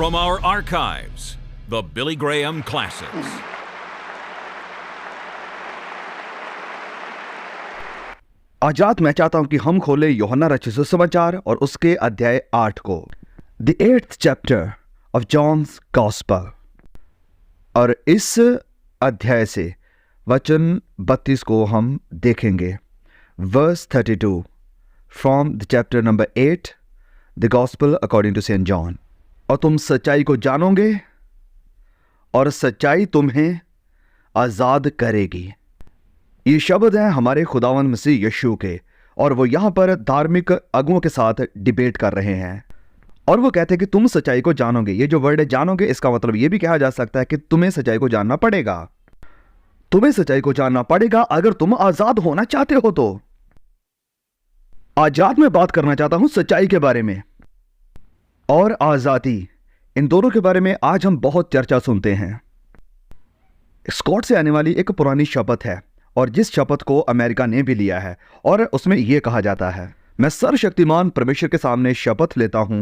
From our archives, the Billy Graham Classics. आज रात मैं चाहता हूं कि हम खोले यूहन्ना रचित सुसमाचार और उसके अध्याय 8 को, the 8th chapter of John's gospel. और इस अध्याय से वचन 32 को हम देखेंगे। Verse 32 from the chapter number 8, the gospel according to Saint John. और तुम सच्चाई को जानोगे और सच्चाई तुम्हें आजाद करेगी। ये शब्द हैं हमारे खुदावंद मसीह यीशु के, और वो यहां पर धार्मिक अगुओं के साथ डिबेट कर रहे हैं। और वो कहते हैं कि तुम सच्चाई को जानोगे। ये जो वर्ड है जानोगे, इसका मतलब ये भी कहा जा सकता है कि तुम्हें सच्चाई को जानना पड़ेगा। तुम्हें सच्चाई को जानना पड़ेगा अगर तुम आजाद होना चाहते हो। तो आज रात में बात करना चाहता हूं सच्चाई के बारे में और आजादी, इन दोनों के बारे में आज हम बहुत चर्चा सुनते हैं। स्कॉट से आने वाली एक पुरानी शपथ है, और जिस शपथ को अमेरिका ने भी लिया है, और उसमें यह कहा जाता है, मैं सर्वशक्तिमान परमेश्वर के सामने शपथ लेता हूं,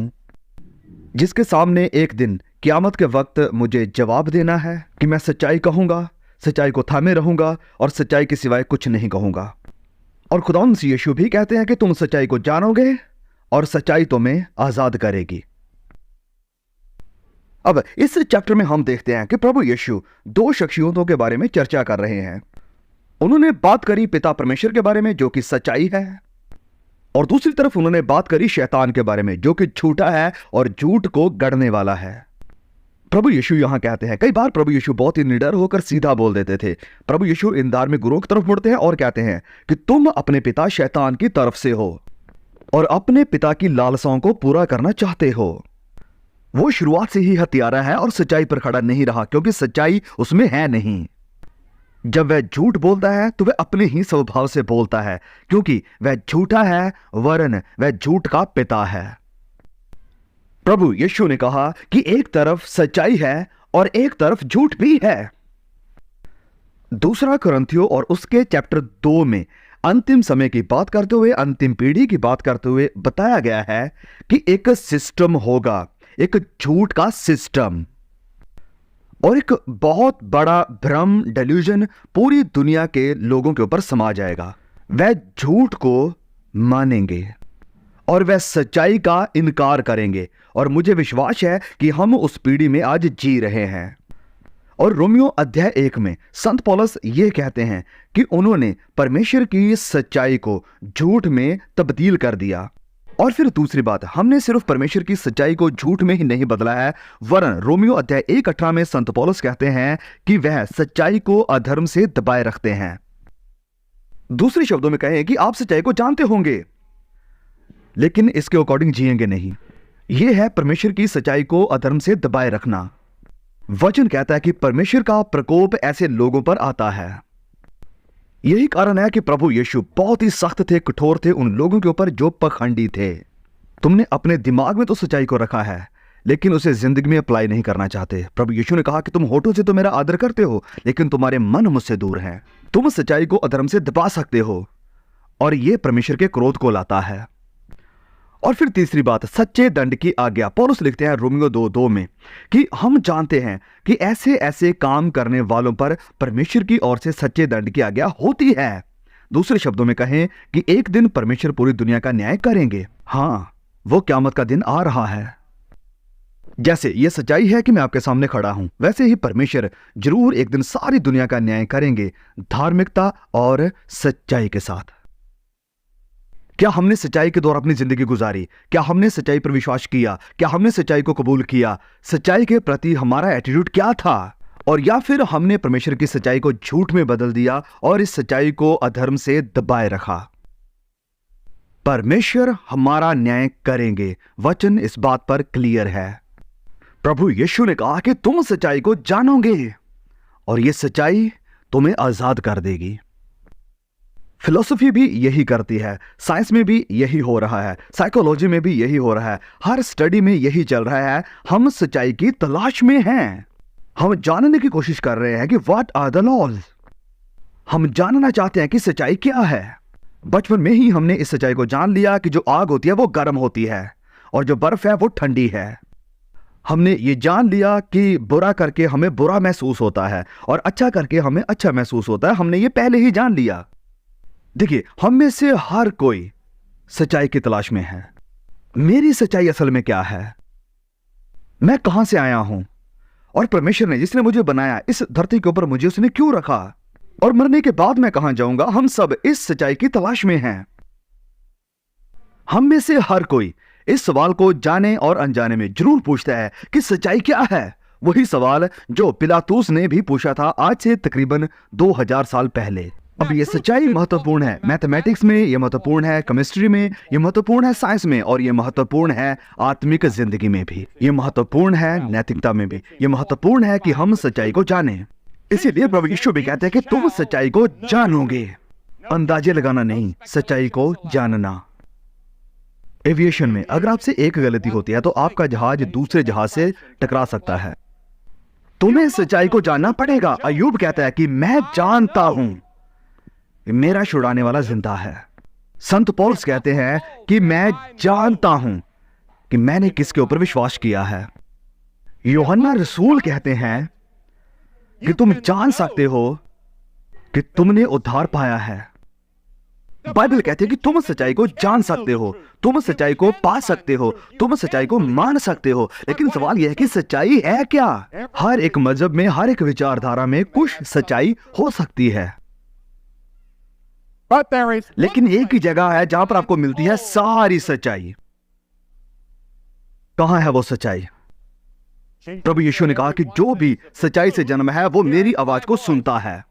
जिसके सामने एक दिन क़यामत के वक्त मुझे जवाब देना है, कि मैं सच्चाई कहूंगा, सच्चाई को थामे रहूंगा और सच्चाई के सिवाय कुछ नहीं कहूंगा। और खुदावंद मसीह यीशु भी कहते हैं कि तुम सच्चाई को जानोगे और सच्चाई तुम्हें आजाद करेगी। अब इस चैप्टर में हम देखते हैं कि प्रभु यीशु दो शख्सियतों के बारे में चर्चा कर रहे हैं। उन्होंने बात करी पिता परमेश्वर के बारे में, जो कि सच्चाई है, और दूसरी तरफ उन्होंने बात करी शैतान के बारे में, जो कि झूठा है और झूठ को गढ़ने वाला है। प्रभु यीशु यहां कहते हैं, कई बार प्रभु यीशु बहुत ही निडर होकर सीधा बोल देते थे। प्रभु यीशु इन धार्मिक गुरुओं की तरफ मुड़ते हैं और कहते हैं कि तुम अपने पिता शैतान की तरफ से हो और अपने पिता की लालसाओं को पूरा करना चाहते हो। वो शुरुआत से ही हत्यारा है और सच्चाई पर खड़ा नहीं रहा, क्योंकि सच्चाई उसमें है नहीं। जब वह झूठ बोलता है तो वह अपने ही स्वभाव से बोलता है, क्योंकि वह झूठा है, वरन वह झूठ का पिता है। प्रभु यीशु ने कहा कि एक तरफ सच्चाई है और एक तरफ झूठ भी है। दूसरा कुरिन्थियों और उसके चैप्टर 2 में अंतिम समय की बात करते हुए, अंतिम पीढ़ी की बात करते हुए बताया गया है कि एक सिस्टम होगा, एक झूठ का सिस्टम, और एक बहुत बड़ा भ्रम, डेल्यूजन पूरी दुनिया के लोगों के ऊपर समा जाएगा। वह झूठ को मानेंगे और वह सच्चाई का इनकार करेंगे, और मुझे विश्वास है कि हम उस पीढ़ी में आज जी रहे हैं। और रोमियो अध्याय 1 में संत पौलुस ये कहते हैं कि उन्होंने परमेश्वर की सच्चाई को झूठ में तब्दील कर दिया। और फिर दूसरी बात, हमने सिर्फ परमेश्वर की सच्चाई को झूठ में ही नहीं बदला है, वरन रोमियो अध्याय 1:18 में संत पौलुस कहते हैं कि वह सच्चाई को अधर्म से दबाए रखते हैं। दूसरे शब्दों में कहें कि आप सच्चाई को जानते होंगे, लेकिन इसके अकॉर्डिंग जिएंगे नहीं। यह है परमेश्वर की सच्चाई को अधर्म से दबाए रखना। वचन कहता है कि परमेश्वर का प्रकोप ऐसे लोगों पर आता है। यही कारण है कि प्रभु यीशु बहुत ही सख्त थे, कठोर थे उन लोगों के ऊपर जो पखंडी थे। तुमने अपने दिमाग में तो सच्चाई को रखा है, लेकिन उसे जिंदगी में अप्लाई नहीं करना चाहते। प्रभु यीशु ने कहा कि तुम होठों से तो मेरा आदर करते हो, लेकिन तुम्हारे मन मुझसे दूर हैं। तुम सच्चाई को अधर्म से दबा सकते हो, और यह परमेश्वर के क्रोध को लाता है। और फिर तीसरी बात, सच्चे दंड की आज्ञा। पौलुस लिखते हैं रोमियो 2:2 में कि हम जानते हैं कि ऐसे ऐसे काम करने वालों पर परमेश्वर की ओर से सच्चे दंड की आज्ञा होती है। दूसरे शब्दों में कहें कि एक दिन परमेश्वर पूरी दुनिया का न्याय करेंगे। हां, वो क़यामत का दिन आ रहा है। जैसे यह सच्चाई है कि मैं आपके सामने खड़ा हूं, वैसे ही परमेश्वर जरूर एक दिन सारी दुनिया का न्याय करेंगे, धार्मिकता और सच्चाई के साथ। क्या हमने सच्चाई के द्वारा अपनी जिंदगी गुजारी? क्या हमने सच्चाई पर विश्वास किया? क्या हमने सच्चाई को कबूल किया? सच्चाई के प्रति हमारा एटीट्यूड क्या था? और या फिर हमने परमेश्वर की सच्चाई को झूठ में बदल दिया और इस सच्चाई को अधर्म से दबाए रखा? परमेश्वर हमारा न्याय करेंगे, वचन इस बात पर क्लियर है। प्रभु यीशु ने कहा कि तुम सच्चाई को जानोगे और यह सच्चाई तुम्हें आजाद कर देगी। फिलॉसफी भी यही करती है, साइंस में भी यही हो रहा है, साइकोलॉजी में भी यही हो रहा है, हर स्टडी में यही चल रहा है। हम सच्चाई की तलाश में हैं। हम जानने की कोशिश कर रहे हैं कि व्हाट आर द लॉज। हम जानना चाहते हैं कि सच्चाई क्या है। बचपन में ही हमने इस सच्चाई को जान लिया कि जो आग होती है वो गर्म होती है और जो बर्फ है वो ठंडी है। हमने ये जान लिया कि बुरा करके हमें बुरा महसूस होता है और अच्छा करके हमें अच्छा महसूस होता है। हमने ये पहले ही जान लिया। देखिए, हम में से हर कोई सच्चाई की तलाश में है। मेरी सच्चाई असल में क्या है? मैं कहां से आया हूं? और परमेश्वर ने, जिसने मुझे बनाया, इस धरती के ऊपर मुझे उसने क्यों रखा? और मरने के बाद मैं कहां जाऊंगा? हम सब इस सच्चाई की तलाश में हैं। हम में से हर कोई इस सवाल को जाने और अनजाने में जरूर पूछता है कि सच्चाई क्या है। वही सवाल जो पिलातूस ने भी पूछा था आज से तकरीबन 2000 साल पहले। अब ये सच्चाई महत्वपूर्ण है मैथमेटिक्स में, ये महत्वपूर्ण है केमिस्ट्री में, ये महत्वपूर्ण है साइंस में, और ये महत्वपूर्ण है आत्मिक जिंदगी में भी। ये महत्वपूर्ण है नैतिकता में भी। ये महत्वपूर्ण है कि हम सच्चाई को जानें। इसीलिए प्रभु यीशु भी कहते हैं कि तुम सच्चाई को जानोगे। अंदाजे लगाना नहीं, सच्चाई को जानना। एविएशन में अगर आपसे एक गलती होती है तो आपका जहाज दूसरे जहाज से टकरा सकता है। तुम्हें सच्चाई को जानना पड़ेगा। अय्यूब कहता है कि मैं जानता हूं कि मेरा छुड़ाने वाला जिंदा है। संत पौलुस कहते हैं कि मैं जानता हूं कि मैंने किसके ऊपर विश्वास किया है। यूहन्ना रसूल कहते हैं कि तुम जान सकते हो कि तुमने उद्धार पाया है। बाइबल कहती है कि तुम सच्चाई को जान सकते हो, तुम सच्चाई को पा सकते हो, तुम सच्चाई को मान सकते हो। लेकिन सवाल यह है कि सच्चाई है क्या? हर एक मजहब में, हर एक विचारधारा में कुछ सच्चाई हो सकती है, लेकिन एक ही जगह है जहां पर आपको मिलती है सारी सच्चाई। कहां है वो सच्चाई? प्रभु यीशु ने कहा कि जो भी सच्चाई से जन्म है वो मेरी आवाज को सुनता है।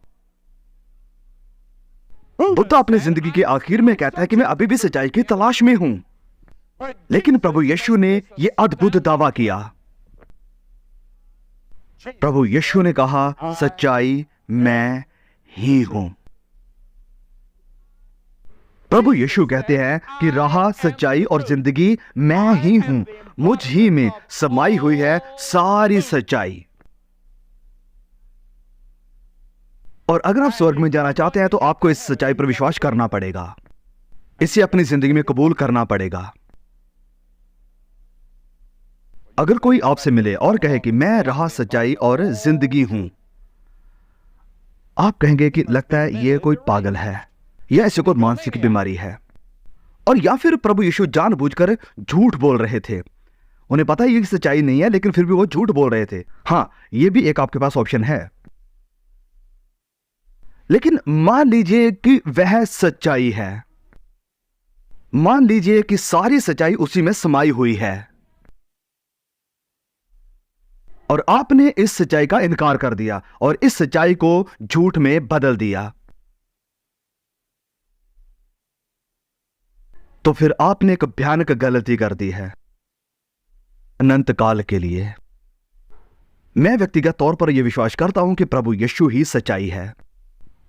बुद्ध अपनी जिंदगी के आखिर में कहता है कि मैं अभी भी सच्चाई की तलाश में हूं, लेकिन प्रभु यीशु ने यह अद्भुत दावा किया। प्रभु यीशु ने कहा, सच्चाई मैं ही हूं। प्रभु यीशु कहते हैं कि राह, सच्चाई और जिंदगी मैं ही हूं। मुझ ही में समाई हुई है सारी सच्चाई। और अगर आप स्वर्ग में जाना चाहते हैं तो आपको इस सच्चाई पर विश्वास करना पड़ेगा, इसे अपनी जिंदगी में कबूल करना पड़ेगा। अगर कोई आपसे मिले और कहे कि मैं राह, सच्चाई और जिंदगी हूं, आप कहेंगे कि लगता है यह कोई पागल है या ऐसे कोई मानसिक बीमारी है। और या फिर प्रभु यीशु जानबूझकर झूठ बोल रहे थे। उन्हें पता है ये सच्चाई नहीं है, लेकिन फिर भी वो झूठ बोल रहे थे। हां, यह भी एक आपके पास ऑप्शन है। लेकिन मान लीजिए कि वह सच्चाई है। मान लीजिए कि सारी सच्चाई उसी में समाई हुई है और आपने इस सच्चाई का इनकार कर दिया और इस सच्चाई को झूठ में बदल दिया, तो फिर आपने एक भयानक गलती कर दी है अनंत काल के लिए। मैं व्यक्तिगत तौर पर यह विश्वास करता हूं कि प्रभु यीशु ही सच्चाई है।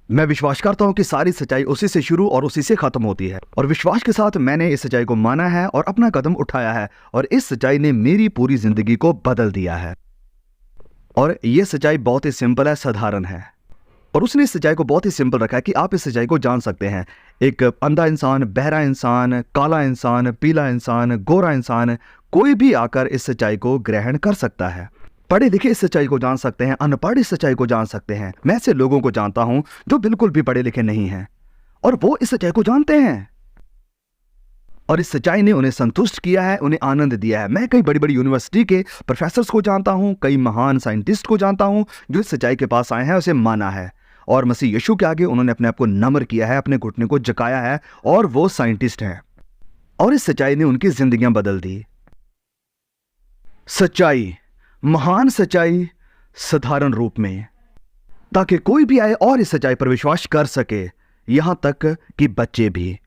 मैं विश्वास करता हूं कि सारी सच्चाई उसी से शुरू और उसी से खत्म होती है, और विश्वास के साथ मैंने इस सच्चाई को माना है और अपना कदम उठाया है, और इस सच्चाई ने मेरी पूरी जिंदगी को बदल दिया है। और यह सच्चाई बहुत ही सिंपल है, साधारण है, और उसने इस सच्चाई को बहुत ही सिंपल रखा है कि आप इस सच्चाई को जान सकते हैं। एक अंधा इंसान, बहरा इंसान, काला इंसान, पीला इंसान, गोरा इंसान, कोई भी आकर इस सच्चाई को ग्रहण कर सकता है। पढ़े लिखे इस सच्चाई को जान सकते हैं, अनपढ़ इस सच्चाई को जान सकते हैं। मैं ऐसे लोगों को जानता हूं जो बिल्कुल भी पढ़े लिखे नहीं हैं और वो इस सच्चाई को जानते हैं, और इस सच्चाई ने उन्हें संतुष्ट किया है, उन्हें आनंद दिया है। मैं कई बड़ी बड़ी यूनिवर्सिटी के प्रोफेसर्स को जानता हूं, कई महान साइंटिस्ट को जानता हूं जो इस सच्चाई के पास आए हैं, उसे माना है, और मसीह यीशु के आगे उन्होंने अपने आप को नम्र किया है, अपने घुटने को झुकाया है, और वो साइंटिस्ट हैं, और इस सच्चाई ने उनकी जिंदगियां बदल दी। सच्चाई, महान सच्चाई, साधारण रूप में, ताकि कोई भी आए और इस सच्चाई पर विश्वास कर सके, यहां तक कि बच्चे भी।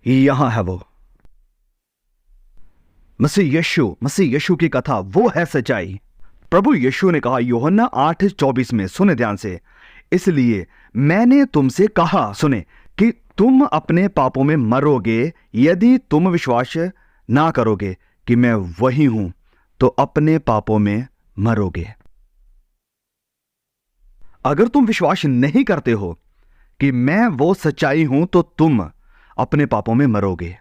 यहां है वो मसीह यीशु की कथा, वो है सच्चाई। प्रभु यीशु ने कहा यूहन्ना 8:24 में, सुने ध्यान से, इसलिए मैंने तुमसे कहा, सुने, कि तुम अपने पापों में मरोगे यदि तुम विश्वास ना करोगे कि मैं वही हूं, तो अपने पापों में मरोगे। अगर तुम विश्वास नहीं करते हो कि मैं वो सच्चाई हूं, तो तुम अपने पापों में मरोगे।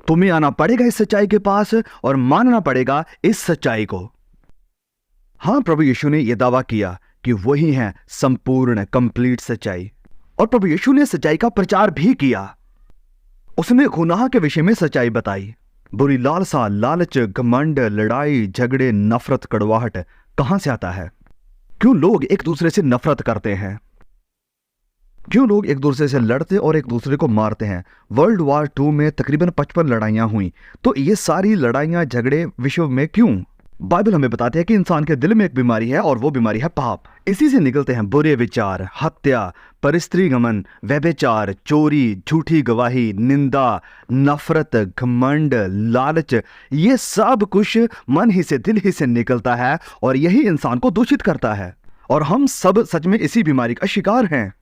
तुम्हें आना पड़ेगा इस सच्चाई के पास और मानना पड़ेगा इस सच्चाई को। हां, प्रभु यीशु ने यह दावा किया कि वही है संपूर्ण कंप्लीट सच्चाई, और प्रभु यीशु ने सच्चाई का प्रचार भी किया। उसने गुनाह के विषय में सच्चाई बताई। बुरी लालसा, लालच, घमंड, लड़ाई, झगड़े, नफरत, कड़वाहट कहां से आता है? क्यों लोग एक दूसरे से नफरत करते हैं? क्यों लोग एक दूसरे से लड़ते और एक दूसरे को मारते हैं? वर्ल्ड वॉर 2 में तकरीबन 55 लड़ाइयां हुई। तो ये सारी लड़ाइयां, झगड़े विश्व में क्यों? बाइबल हमें बताते हैं कि इंसान के दिल में एक बीमारी है और वो बीमारी है पाप। इसी से निकलते हैं बुरे विचार, हत्या, परस्त्रीगमन, व्यभिचार, चोरी, झूठी गवाही, निंदा, नफरत, घमंड, लालच। ये सब कुछ मन ही से, दिल ही से निकलता है और यही इंसान को दूषित करता है। और हम सब सच में इसी बीमारी का शिकार हैं।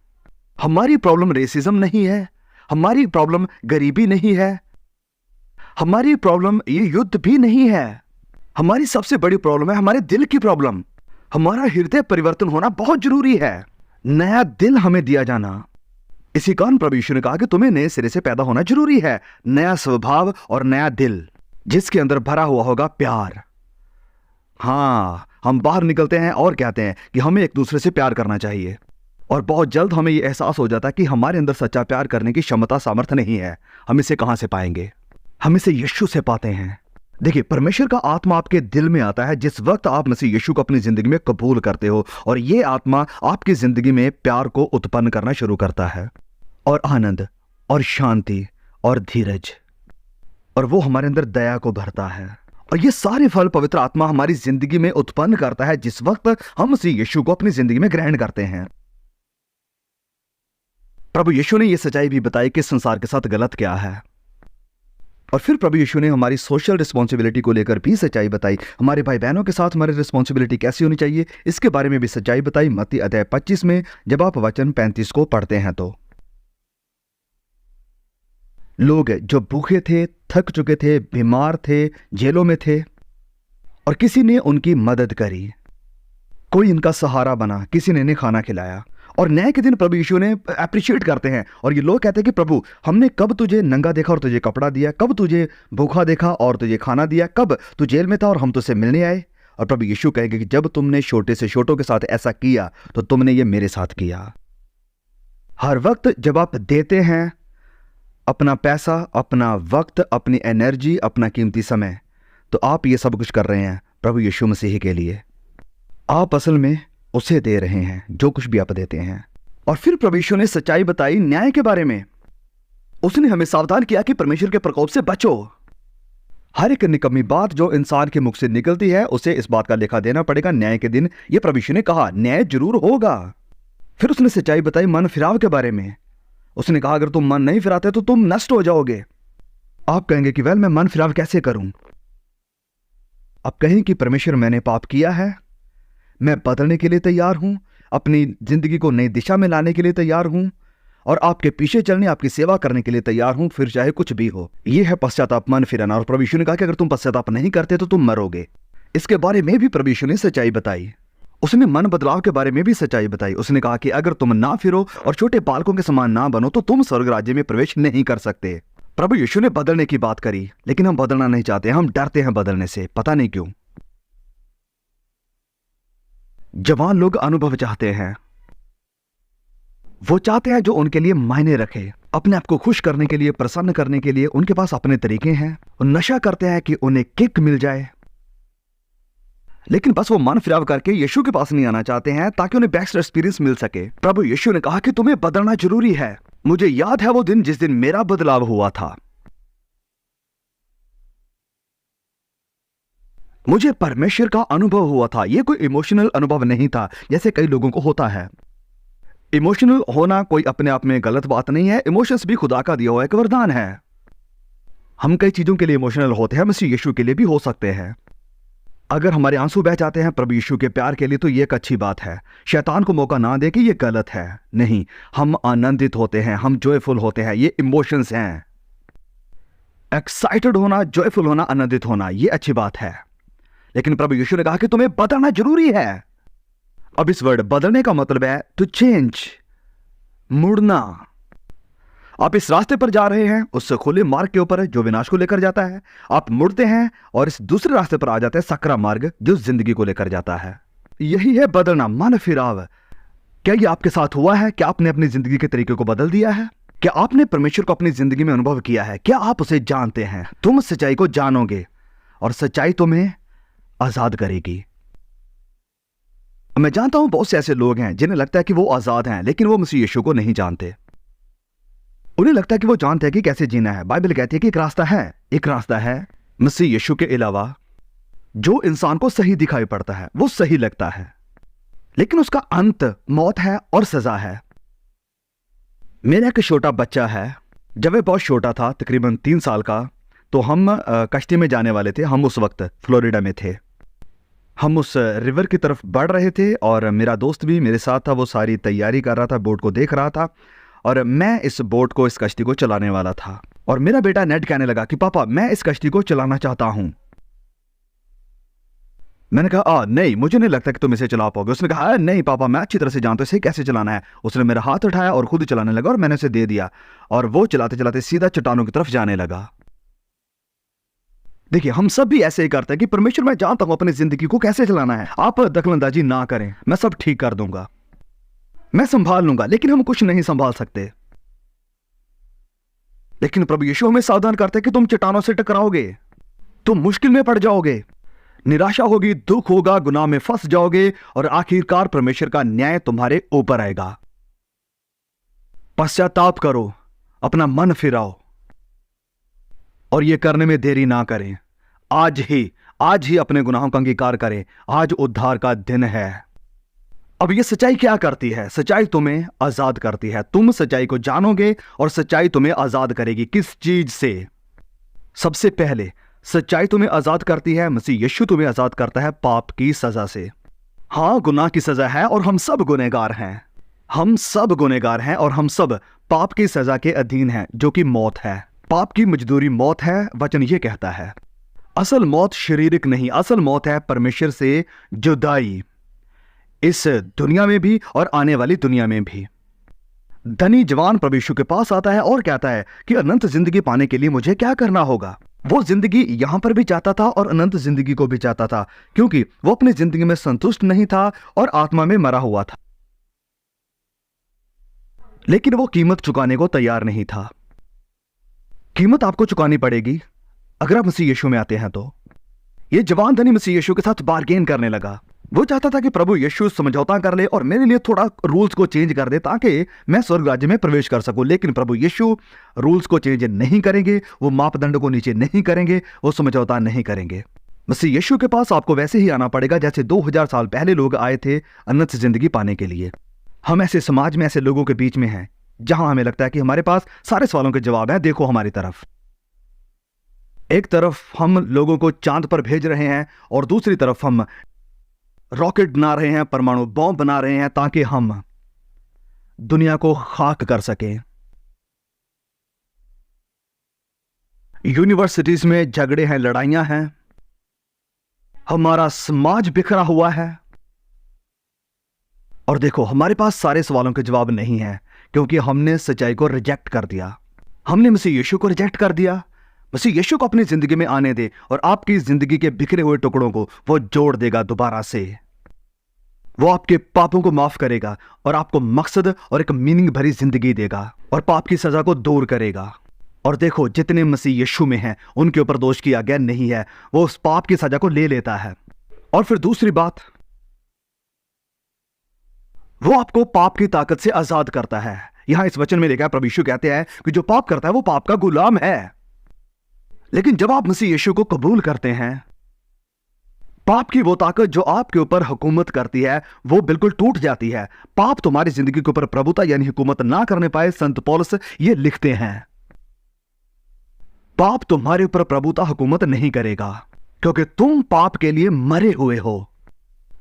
हमारी प्रॉब्लम रेसिज्म नहीं है, हमारी प्रॉब्लम गरीबी नहीं है, हमारी प्रॉब्लम ये युद्ध भी नहीं है। हमारी सबसे बड़ी प्रॉब्लम है हमारे दिल की प्रॉब्लम। हमारा हृदय परिवर्तन होना बहुत जरूरी है, नया दिल हमें दिया जाना। इसी कारण प्रभु यीशु ने कहा कि तुम्हें नए सिरे से पैदा होना जरूरी है, नया स्वभाव और नया दिल जिसके अंदर भरा हुआ होगा प्यार। हां, हम बाहर निकलते हैं और कहते हैं कि हमें एक दूसरे से प्यार करना चाहिए, और बहुत जल्द हमें यह एहसास हो जाता है कि हमारे अंदर सच्चा प्यार करने की क्षमता, सामर्थ्य नहीं है। हम इसे कहां से पाएंगे? हम इसे यीशु से पाते हैं। देखिए, परमेश्वर का आत्मा आपके दिल में आता है जिस वक्त आप मसीह यीशु को अपनी जिंदगी में कबूल करते हो, और यह आत्मा आपकी जिंदगी में प्यार को उत्पन्न करना शुरू करता है, और आनंद और शांति और धीरज, और वो हमारे अंदर दया को भरता है। और ये सारे फल पवित्र आत्मा हमारी जिंदगी में उत्पन्न करता है जिस वक्त हम मसीह यीशु को अपनी जिंदगी में ग्रहण करते हैं। प्रभु यीशु ने यह सच्चाई भी बताई कि संसार के साथ गलत क्या है, और फिर प्रभु यीशु ने हमारी सोशल रिस्पॉन्सिबिलिटी को लेकर भी सच्चाई बताई। हमारे भाई बहनों के साथ हमारी रिस्पॉन्सिबिलिटी कैसी होनी चाहिए, इसके बारे में भी सच्चाई बताई। मत्ती अध्याय 25 में जब आप वचन 35 को पढ़ते हैं तो लोग जो भूखे थे, थक चुके थे, बीमार थे, जेलों में थे, और किसी ने उनकी मदद करी, कोई इनका सहारा बना, किसी ने इन्हें खाना खिलाया। और न्याय के दिन प्रभु यीशु ने अप्रिशिएट करते हैं, और ये लोग कहते हैं कि प्रभु, हमने कब तुझे नंगा देखा और तुझे कपड़ा दिया, कब तुझे भूखा देखा और तुझे खाना दिया, कब तू जेल में था और हम तुझसे मिलने आए? और प्रभु यीशु कहेंगे कि जब तुमने छोटे से छोटों के साथ ऐसा किया तो तुमने ये मेरे साथ किया। हर वक्त जब आप देते हैं अपना पैसा, अपना वक्त, अपनी एनर्जी, अपना कीमती समय, तो आप ये सब कुछ कर रहे हैं प्रभु यीशु मसीह के लिए। आप असल में उसे दे रहे हैं जो कुछ भी आप देते हैं। और फिर प्रभु यीशु ने सच्चाई बताई न्याय के बारे में। उसने हमें सावधान किया कि परमेश्वर के प्रकोप से बचो। हर एक निकम्मी बात जो इंसान के मुख से निकलती है उसे इस बात का लेखा देना पड़ेगा न्याय के दिन। यह प्रभु यीशु ने कहा, न्याय जरूर होगा। फिर उसने सच्चाई बताई मन फिराव के बारे में। उसने कहा, अगर तुम मन नहीं फिराते तो तुम नष्ट हो जाओगे। आप कहेंगे कि वेल, मैं मन फिराव कैसे करूं? आप कहें कि परमेश्वर, मैंने पाप किया है, मैं बदलने के लिए तैयार हूं, अपनी जिंदगी को नई दिशा में लाने के लिए तैयार हूं, और आपके पीछे चलने, आपकी सेवा करने के लिए तैयार हूं, फिर चाहे कुछ भी हो। यह है पश्चाताप, मन फिराना। और प्रभु यीशु ने कहा कि अगर तुम पश्चाताप नहीं करते तो तुम मरोगे। इसके बारे में भी प्रभु यीशु ने सच्चाई बताई। उसने मन बदलाव के बारे में भी सच्चाई बताई। उसने कहा कि अगर तुम ना फिरो और छोटे बालकों के समान ना बनो तो तुम स्वर्ग राज्य में प्रवेश नहीं कर सकते। प्रभु यीशु ने बदलने की बात करी, लेकिन हम बदलना नहीं चाहते, हम डरते हैं बदलने से, पता नहीं क्यों। जवान लोग अनुभव चाहते हैं, वो चाहते हैं जो उनके लिए मायने रखे, अपने आप को खुश करने के लिए, प्रसन्न करने के लिए उनके पास अपने तरीके हैं। वो नशा करते हैं कि उन्हें किक मिल जाए, लेकिन बस वो मन फिराव करके यीशु के पास नहीं आना चाहते हैं ताकि उन्हें बेस्ट एक्सपीरियंस मिल सके। प्रभु यीशु ने कहा कि तुम्हें बदलना जरूरी है। मुझे याद है वो दिन जिस दिन मेरा बदलाव हुआ था। मुझे परमेश्वर का अनुभव हुआ था। यह कोई इमोशनल अनुभव नहीं था जैसे कई लोगों को होता है। इमोशनल होना कोई अपने आप में गलत बात नहीं है। इमोशंस भी खुदा का दिया हुआ एक वरदान है। हम कई चीजों के लिए इमोशनल होते हैं, मसीह यीशु के लिए भी हो सकते हैं। अगर हमारे आंसू बह जाते हैं प्रभु यीशु के प्यार के लिए तो यह एक अच्छी बात है। शैतान को मौका ना दे कि यह गलत है। नहीं, हम आनंदित होते हैं, हम जॉयफुल होते हैं। ये इमोशंस हैं। एक्साइटेड होना, जॉयफुल होना, आनंदित होना, यह अच्छी बात है। लेकिन प्रभु यीशु ने कहा कि तुम्हें बदलना जरूरी है। अब इस वर्ड बदलने का मतलब है टू चेंज, मुड़ना। आप इस रास्ते पर जा रहे हैं, उस खुले मार्ग के ऊपर जो विनाश को लेकर जाता है। आप मुड़ते हैं और इस दूसरे रास्ते पर आ जाते हैं, सकरा मार्ग जो जिंदगी को लेकर जाता है। यही है बदलना, मन फिराव। क्या ये आपके साथ हुआ है? क्या आपने अपनी जिंदगी के तरीके को बदल दिया है? क्या आपने परमेश्वर को अपनी जिंदगी में अनुभव किया है? क्या आप उसे जानते हैं? तुम सच्चाई को जानोगे और सच्चाई तुम्हें आजाद करेगी। मैं जानता हूं बहुत से ऐसे लोग हैं जिन्हें लगता है कि वो आजाद हैं, लेकिन वो मसीह यीशु को नहीं जानते। उन्हें लगता है कि वो जानते हैं कि कैसे जीना है। बाइबल कहती है कि एक रास्ता है मसीह यीशु के अलावा जो इंसान को सही दिखाई पड़ता है, वो सही लगता है, लेकिन उसका अंत मौत है और सजा है। मेरा एक छोटा बच्चा है, जब वह बहुत छोटा था, तकरीबन 3 साल का, तो हम कश्ती में जाने वाले थे। हम उस वक्त फ्लोरिडा में थे। हम उस रिवर की तरफ बढ़ रहे थे और मेरा दोस्त भी मेरे साथ था। वो सारी तैयारी कर रहा था, बोट को देख रहा था और मैं इस बोट को, इस कश्ती को चलाने वाला था। और मेरा बेटा नेड कहने लगा कि पापा मैं इस कश्ती को चलाना चाहता हूं। मैंने कहा नहीं, मुझे नहीं लगता कि तुम इसे चला पाओगे। उसने कहा नहीं पापा, मैं अच्छी तरह से जानता हूं इसे कैसे चलाना है। उसने मेरा हाथ उठाया और खुद चलाने लगा और मैंने उसे दे दिया और वो चलाते चलाते सीधा चट्टानों की तरफ जाने लगा। देखिए, हम सब भी ऐसे ही करते हैं कि परमेश्वर मैं जानता हूं अपनी जिंदगी को कैसे चलाना है, आप दखलंदाजी ना करें, मैं सब ठीक कर दूंगा, मैं संभाल लूंगा। लेकिन हम कुछ नहीं संभाल सकते। लेकिन प्रभु यीशु हमें सावधान करते हैं कि तुम चट्टानों से टकराओगे, तुम मुश्किल में पड़ जाओगे, निराशा होगी, दुख होगा, गुनाह में फंस जाओगे और आखिरकार परमेश्वर का न्याय तुम्हारे ऊपर आएगा। पश्चाताप करो, अपना मन फिराओ और यह करने में देरी ना करें। आज ही अपने गुनाहों का अंगीकार करें। आज उद्धार का दिन है। अब यह सच्चाई क्या करती है? सच्चाई तुम्हें आजाद करती है। तुम सच्चाई को जानोगे और सच्चाई तुम्हें आजाद करेगी। किस चीज से? सबसे पहले सच्चाई तुम्हें आजाद करती है, मसीह यीशु तुम्हें आजाद करता है पाप की सजा से। हां, गुनाह की सजा है और हम सब गुनहगार हैं। हम सब गुनहगार हैं और हम सब पाप की सजा के अधीन हैं, जो कि मौत है। पाप की मजदूरी मौत है, वचन ये कहता है। असल मौत शारीरिक नहीं, असल मौत है परमेश्वर से जुदाई, इस दुनिया में भी और आने वाली दुनिया में भी। धनी जवान प्रभु यीशु के पास आता है और कहता है कि अनंत जिंदगी पाने के लिए मुझे क्या करना होगा। वो जिंदगी यहां पर भी चाहता था और अनंत जिंदगी को भी चाहता था, क्योंकि वो अपनी जिंदगी में संतुष्ट नहीं था और आत्मा में मरा हुआ था। लेकिन वो कीमत चुकाने को तैयार नहीं था। कीमत आपको चुकानी पड़ेगी अगर आप मसीह यीशु में आते हैं तो। ये जवान धनी मसीह यीशु के साथ बार्गेन करने लगा। वो चाहता था कि प्रभु यीशु समझौता कर ले और मेरे लिए थोड़ा रूल्स को चेंज कर दे ताकि मैं स्वर्ग राज्य में प्रवेश कर सकूं। लेकिन प्रभु यीशु रूल्स को चेंज नहीं करेंगे, वो मापदंड को नीचे नहीं करेंगे, वो समझौता नहीं करेंगे। मसीह यीशु के पास आपको वैसे ही आना पड़ेगा जैसे 2000 साल पहले लोग आए थे अनंत जिंदगी पाने के लिए। हम ऐसे समाज में, ऐसे लोगों के बीच में हैं जहां हमें लगता है कि हमारे पास सारे सवालों के जवाब हैं। देखो हमारी तरफ, एक तरफ हम लोगों को चांद पर भेज रहे हैं और दूसरी तरफ हम रॉकेट बना रहे हैं, परमाणु बॉम्ब बना रहे हैं ताकि हम दुनिया को खाक कर सकें। यूनिवर्सिटीज में झगड़े हैं, लड़ाइयां हैं, हमारा समाज बिखरा हुआ है। और देखो, हमारे पास सारे सवालों के जवाब नहीं है क्योंकि हमने सच्चाई को रिजेक्ट कर दिया। हमने मसीह यीशु को रिजेक्ट कर दिया। मसीह यीशु को अपनी जिंदगी में आने दे और आपकी जिंदगी के बिखरे हुए टुकड़ों को वो जोड़ देगा दोबारा से। वो आपके पापों को माफ करेगा और आपको मकसद और एक मीनिंग भरी जिंदगी देगा और पाप की सजा को दूर करेगा। और देखो, जितने मसीह यीशु में हैं उनके ऊपर दोष किया गया नहीं है, वो उस पाप की सजा को ले लेता है। और फिर दूसरी बात, वो आपको पाप की ताकत से आजाद करता है। यहां इस वचन में लिखा है, प्रभु यीशु कहते हैं कि जो पाप करता है वो पाप का गुलाम है। लेकिन जब आप मसीह यीशु को कबूल करते हैं, पाप की वो ताकत जो आपके ऊपर हुकूमत करती है वो बिल्कुल टूट जाती है। पाप तुम्हारी जिंदगी के ऊपर प्रभुता यानी हुकूमत ना करने पाए। संत पौलुस ये लिखते हैं, पाप तुम्हारे ऊपर प्रभुता हुकूमत नहीं करेगा क्योंकि तुम पाप के लिए मरे हुए हो।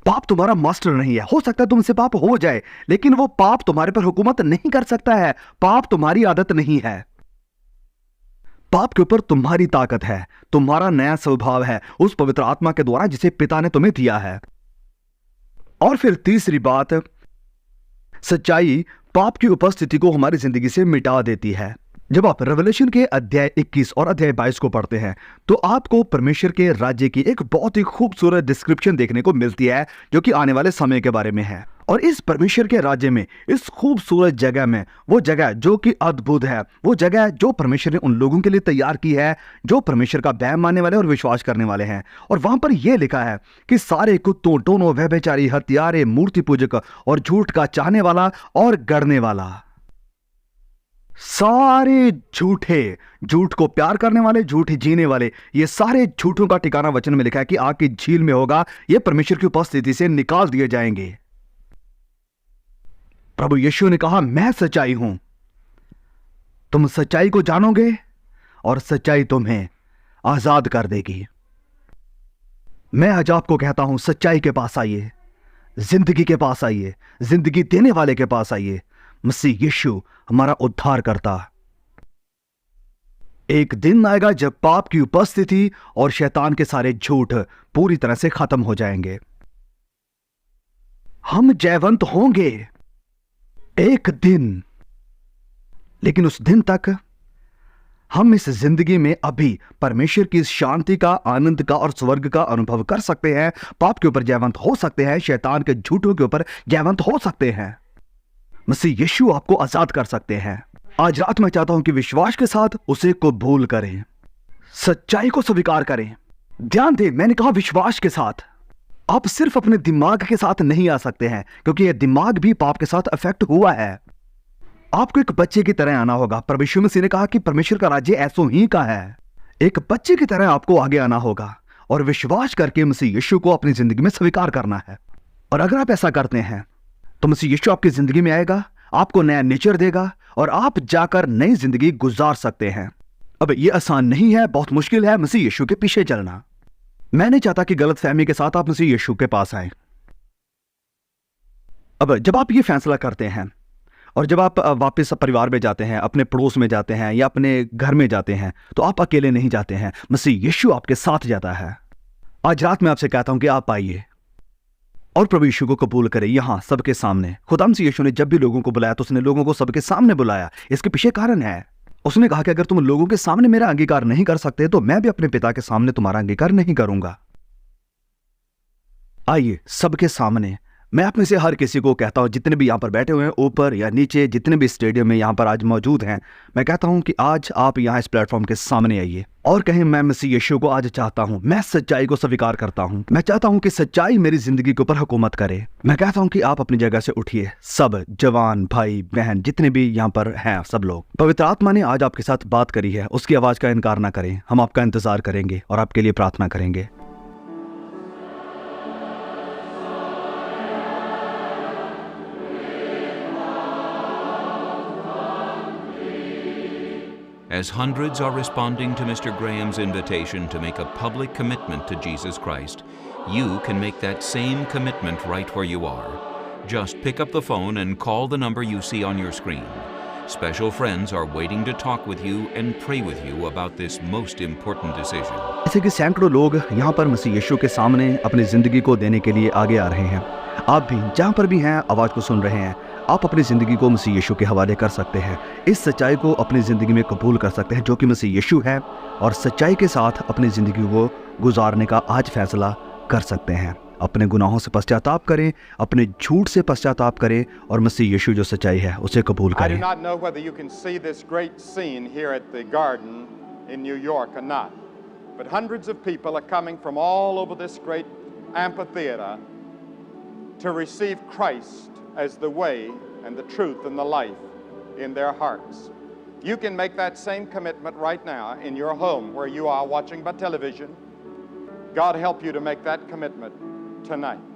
पाप तुम्हारा मास्टर नहीं है। हो सकता है तुमसे पाप हो जाए, लेकिन वो पाप तुम्हारे पर हुकूमत नहीं कर सकता है। पाप तुम्हारी आदत नहीं है। पाप के ऊपर तुम्हारी ताकत है, तुम्हारा नया स्वभाव है उस पवित्र आत्मा के द्वारा जिसे पिता ने तुम्हें दिया है। और फिर तीसरी बात, सच्चाई पाप की उपस्थिति को हमारी जिंदगी से मिटा देती है। जब आप रेवलेशन के अध्याय 21 और अध्याय 22 को पढ़ते हैं तो आपको परमेश्वर के राज्य की एक बहुत ही खूबसूरत डिस्क्रिप्शन देखने को मिलती है जो कि आने वाले समय के बारे में है। और इस परमेश्वर के राज्य में, इस खूबसूरत जगह में, वो जगह जो कि अद्भुत है, वो जगह जो परमेश्वर ने उन लोगों के लिए तैयार की है जो परमेश्वर का बैम मानने वाले और विश्वास करने वाले हैं। और वहां पर यह लिखा है कि सारे कुत्तों, टोनों, व्यभिचारी, हत्यारे, मूर्ति पूजक और झूठ का चाहने वाला और गढ़ने वाला, सारे झूठे, झूठ को प्यार करने वाले, झूठ जीने वाले, ये सारे झूठों का ठिकाना वचन में लिखा है कि आग की झील में होगा। ये परमेश्वर की उपस्थिति से निकाल दिए जाएंगे। प्रभु यीशु ने कहा, मैं सच्चाई हूं, तुम सच्चाई को जानोगे और सच्चाई तुम्हें आजाद कर देगी। मैं आज आपको कहता हूं, सच्चाई के पास आइए, जिंदगी के पास आइए, जिंदगी देने वाले के पास आइए, मसीह यीशु हमारा उद्धार करता। एक दिन आएगा जब पाप की उपस्थिति और शैतान के सारे झूठ पूरी तरह से खत्म हो जाएंगे। हम जयवंत होंगे एक दिन, लेकिन उस दिन तक हम इस जिंदगी में अभी परमेश्वर की इस शांति का, आनंद का और स्वर्ग का अनुभव कर सकते हैं। पाप के ऊपर जयवंत हो सकते हैं, शैतान के झूठों के ऊपर जयवंत हो सकते हैं। मसीह यीशु आपको आजाद कर सकते हैं। आज रात मैं चाहता हूं कि विश्वास के साथ उसे कबूल करें, सच्चाई को स्वीकार करें। ध्यान दें, मैंने कहा विश्वास के साथ। आप सिर्फ अपने दिमाग के साथ नहीं आ सकते हैं, क्योंकि यह दिमाग भी पाप के साथ अफेक्ट हुआ है। आपको एक बच्चे की तरह आना होगा। प्रभु यीशु मसीह ने कहा कि परमेश्वर का राज्य ऐसो ही का है। एक बच्चे की तरह आपको आगे आना होगा और विश्वास करके मसीह यीशु को अपनी जिंदगी में स्वीकार करना है। और अगर आप ऐसा करते हैं तो मसीह यीशु आपकी जिंदगी में आएगा, आपको नया नेचर देगा और आप जाकर नई जिंदगी गुजार सकते हैं। अब यह आसान नहीं है, बहुत मुश्किल है मसीह यीशु के पीछे चलना। मैं नहीं चाहता कि गलतफहमी के साथ आप मसीह यीशु के पास आए। अब जब आप ये फैसला करते हैं और जब आप वापस परिवार में जाते हैं, अपने पड़ोस में जाते हैं या अपने घर में जाते हैं, तो आप अकेले नहीं जाते हैं, मसीह यीशु आपके साथ जाता है। आज रात मैं आपसे कहता हूं कि आप आइए और प्रभु यीशु को कबूल करें यहां सबके सामने। खुदा मसीह यीशु ने जब भी लोगों को बुलाया तो उसने लोगों को सबके सामने बुलाया। इसके पीछे कारण है, उसने कहा कि अगर तुम लोगों के सामने मेरा अंगीकार नहीं कर सकते तो मैं भी अपने पिता के सामने तुम्हारा अंगीकार नहीं करूंगा। आइए सबके सामने। मैं आप में से हर किसी को कहता हूं, जितने भी यहां पर बैठे हुए हैं, ऊपर या नीचे, जितने भी स्टेडियम में यहां पर आज मौजूद हैं, मैं कहता हूं कि आज आप यहां इस प्लेटफॉर्म के सामने आइए और कहें, मैं मसीह यीशु को आज चाहता हूं, मैं सच्चाई को स्वीकार करता हूं, मैं चाहता हूं कि सच्चाई मेरी जिंदगी के ऊपर हुकूमत करे। मैं कहता हूं कि आप अपनी जगह से उठिए, सब जवान भाई बहन जितने भी यहां पर हैं, सब लोग। पवित्र आत्मा ने आज आपके साथ बात करी है, उसकी आवाज का इनकार ना करें। हम आपका इंतजार करेंगे और आपके लिए प्रार्थना करेंगे। As hundreds are responding to Mr. Graham's invitation to make a public commitment to Jesus Christ, you can make that same commitment right where you are. Just pick up the phone and call the number you see on your screen. Special friends are waiting to talk with you and pray with you about this most important decision. जैसे कि सैकड़ों लोग यहाँ पर मसीह यीशु के सामने अपनी जिंदगी को देने के लिए आगे आ रहे हैं। आप भी जहाँ पर भी हैं, आवाज को सुन रहे हैं, आप अपनी जिंदगी को मसीह यीशु के हवाले कर सकते हैं। इस सच्चाई को अपनी जिंदगी में कबूल कर सकते हैं जो कि मसीह यीशु है, और सच्चाई के साथ अपनी जिंदगी को गुजारने का आज फैसला कर सकते हैं। अपने गुनाहों से पश्चाताप करें, अपने झूठ से पश्चाताप करें और मसीह यीशु जो सच्चाई है उसे कबूल I do करें। not know whether you can see this great scene here at the Garden in New York or not, but hundreds of people are coming from all over this great amphitheater to receive Christ as the way and the truth and the life in their hearts. You can make that same commitment right now in your home where you are watching by television. God help you to make that commitment tonight.